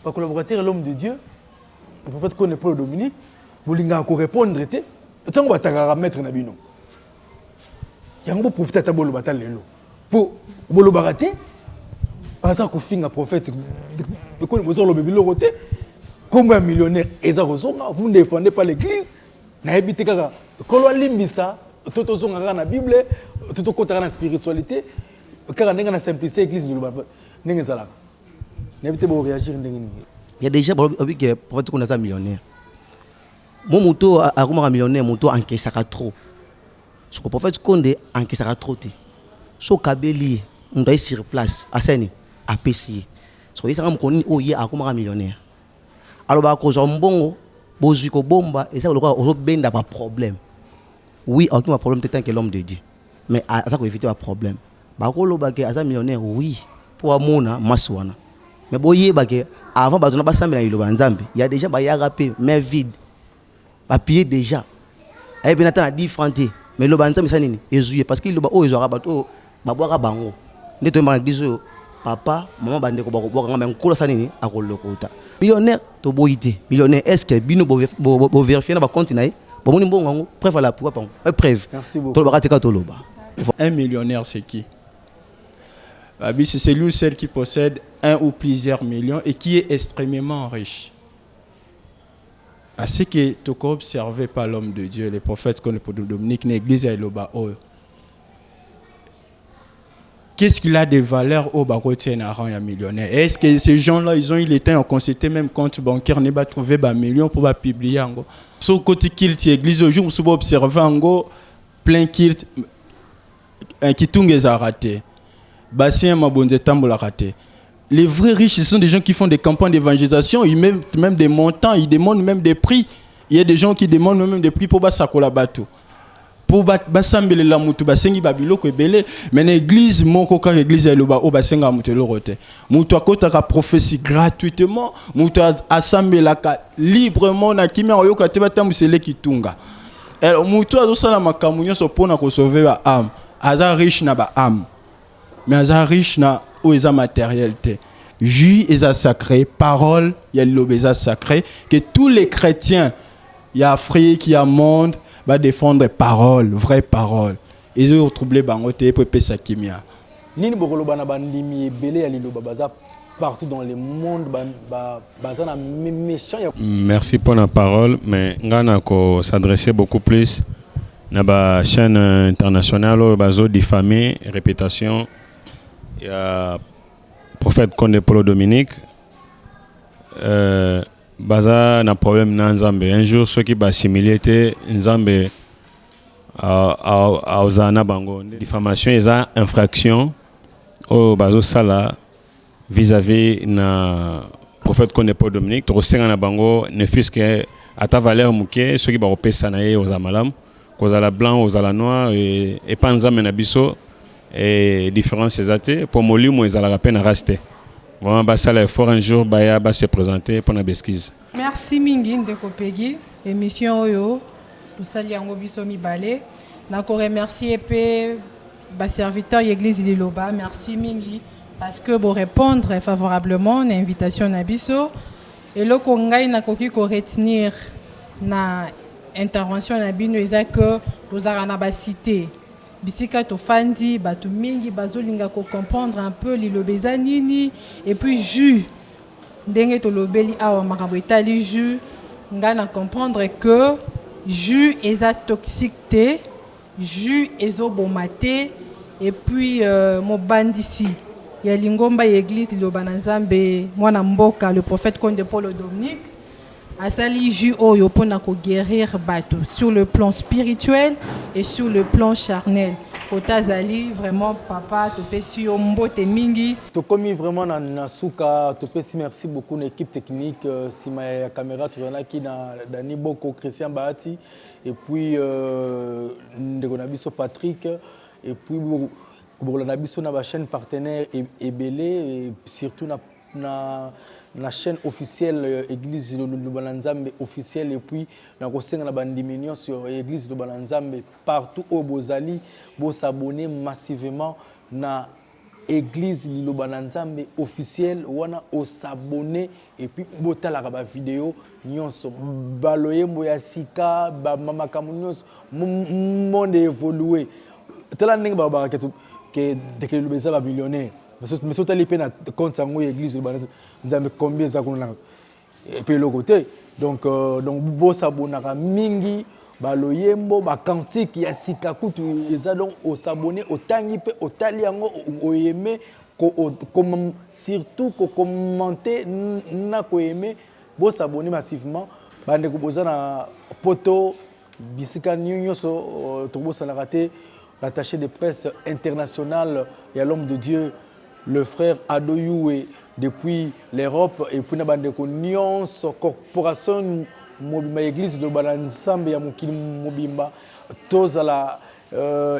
pas collaborateur l'homme de Dieu, le prophète Konde Paul Dominique, vous l'ingé encore répondre, tant qu'on va t'agarrer mettre na bino. Yango profiter ta bolo batal lelo. Pour bolo baraté. Parce que finga prophète écoute vous le bébé côté comme un millionnaire vous ne défendez pas l'église na habité kaka kolo limbisa toto zonga na bible toto kota na spiritualité kaka nenga na simplicité église de l'Uba nenga sala n'habitez pas réagir ndengini. Il y a déjà que pour qu'on a un millionnaire. Mon moto a comme un millionnaire, moto encaissera trop. Ce que pour faire qu'on encaissera trop. So kabeli, on doit sur place, à Seni, à PC. So il s'est connu au yé à comme un millionnaire. Alors bah cause un bon, bozuko bomba, et ça le quoi, on ben d'avoir problème. Oui, aucun problème peut-être que l'homme de Dieu, mais à ça qu'on évite un problème. Bah qu'on le bague à un millionnaire, oui, pour amona masouana. Mais boyé bague avant bah on a pas ça mais il y a déjà bah y a rappé, mais vide, papier déjà. Et bien attends à 10 francs. Mais le banzam ça nini ezouye parce qu'il le ba o ezora bato ba boira bango ndeto ma diso papa maman bande ko boira ngam ko ça nini akolo kota millionnaire to boité millionnaire est-ce que bino bo vérifier na ba compte nae bo moni mbongo preuve la pour pas preuve merci beaucoup to ba tika to loba. Un millionnaire c'est qui? C'est celui ou celle qui possède un ou plusieurs millions et qui est extrêmement riche. À ce que tu as observé par l'homme de Dieu, les prophètes comme le prophète Dominique, l'église et le Baour. Qu'est-ce qu'il a de valeur au Barotier Naran et millionnaire? Est-ce que ces gens-là, ils ont eu le temps de consulter même compte bancaire, ne pas trouver un million pour publier? Sur côté kilt, l'église au jour où vous observez plein kilt, un kitung les a raté, bassin mabonze tambola raté. Les vrais riches, ce sont des gens qui font des campagnes d'évangélisation, ils mettent même des montants, ils demandent même des prix. Il y a des gens qui demandent même des prix pour basakola bateau. Pour basambele la mutu basengi babilo ko belé, mais l'église moko ka église eloba o basenga mutu lo rote. Mutu akota ka prophétie gratuitement, mutu asambela ka librement na kimia oyoka te batamu sele kitunga. Alors mutu azosala makamu nyonso pona ko sauver ba âme. Aza riche na ba âme. Mais aza riche na ou eza matérialité. Jus eza sacré, parole ya l'obéza sacré que tous les chrétiens y a Afrique, y a monde va défendre parole, vraie parole. Ils ont troublé bangote pour pesa kimia. Nini bokolo bana bandimi ebele ya liloba baza partout dans le monde baza na méchant. Merci pour la parole, mais ngana ko s'adresser beaucoup plus na ba chaîne internationale bazo diffamé réputation. Il y a prophète Conde Polo Dominique. Baza na problème na Nzambe. Un jour, ceux qui assimiler étaient Nzambe à Ozana Bango. Diffamation, ils ont infraction au bazo sala vis-à-vis na prophète Conde Polo Dominique. Trosenga na Bango ne fût-ce que à ta valeur mouké ceux qui ba opé sanaye aux amalam, aux ala blanc, aux ala noir et pas Nzambe na biso. Et différents ces athées pour molly moi ils allaient à peine rester vraiment bah ça l'effort un jour bah va se présenter pour la besquise. Merci mingi ndeko Peggy émission oyo tusali yango biso mibale na ko remercier pe ba serviteur l'église Liloba merci mingi parce que vous répondre favorablement à l'invitation na biso et le ko ngai na koki ko retenir na intervention na bino eza que vous na ba cité bisika to fandi batu mingi bazolinga ko comprendre un peu lilobeza nini et puis jus ndenge to lobeli awa makambo etali jus ngana comprendre que jus eza toxique te jus ezobomate et puis mo bandisi ya lingomba église Liloba na Nzambe mwana mboka le prophète Conde Polo Dominique asali jus oyo pona ko guérir bato sur le plan spirituel et sur le plan charnel. Kotazali vraiment papa to pesi yo mbote mingi. To komi vraiment na suka to pesi merci beaucoup na équipe technique sima ya caméra to na ki na Dani Boko Christian Bahati et puis ndeko na biso Patrick et puis bokola na biso na ba chaîne partenaire ebele et surtout na chaîne officielle église Liloba na Nzambe officielle et puis na kosenga na bandiminion sur église Liloba na Nzambe partout au bozali bo s'abonner massivement na église Liloba na Nzambe officielle wana o s'abonner et puis botala ba vidéo nyonso baloyembo ya sika ba mama kamunyoso monde évoluer tela ndenge ba que dès que Liloba ba millionnaire mais si tu as les peines à compte sango église nous avons combien ça qu'on a et puis le côté donc bo sabonaka mingi baloyembo ba cantique ya sikakutu eza donc au s'abonner au tangi pe au tali yango au aimer surtout commenter na ko aimer bo s'abonner massivement bande ko bozana poto bisika nyonso to bo sala raté l'attaché de presse international et à l'homme de Dieu le frère Adoyoué depuis l'Europe et puis na bande ko nyonso corporation mobimba église de Balansambe ya mokili mobimba tozala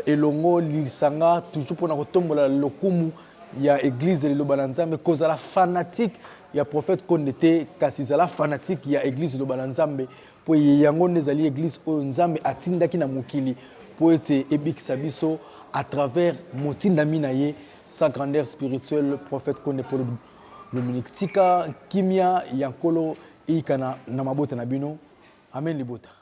elongo lisanga toujours pour na kotombola lokumu ya église de Balansambe kozala fanatique ya prophète Kondete kasi zala fanatique ya église de Balansambe po yango nezali église oyo nzambe atindaki na mokili po ete ebikisa biso à travers motindami na ye sa grandeur spirituelle prophète Kondete Dominique tika kimia yankolo ikana na mabota na bino amen libota.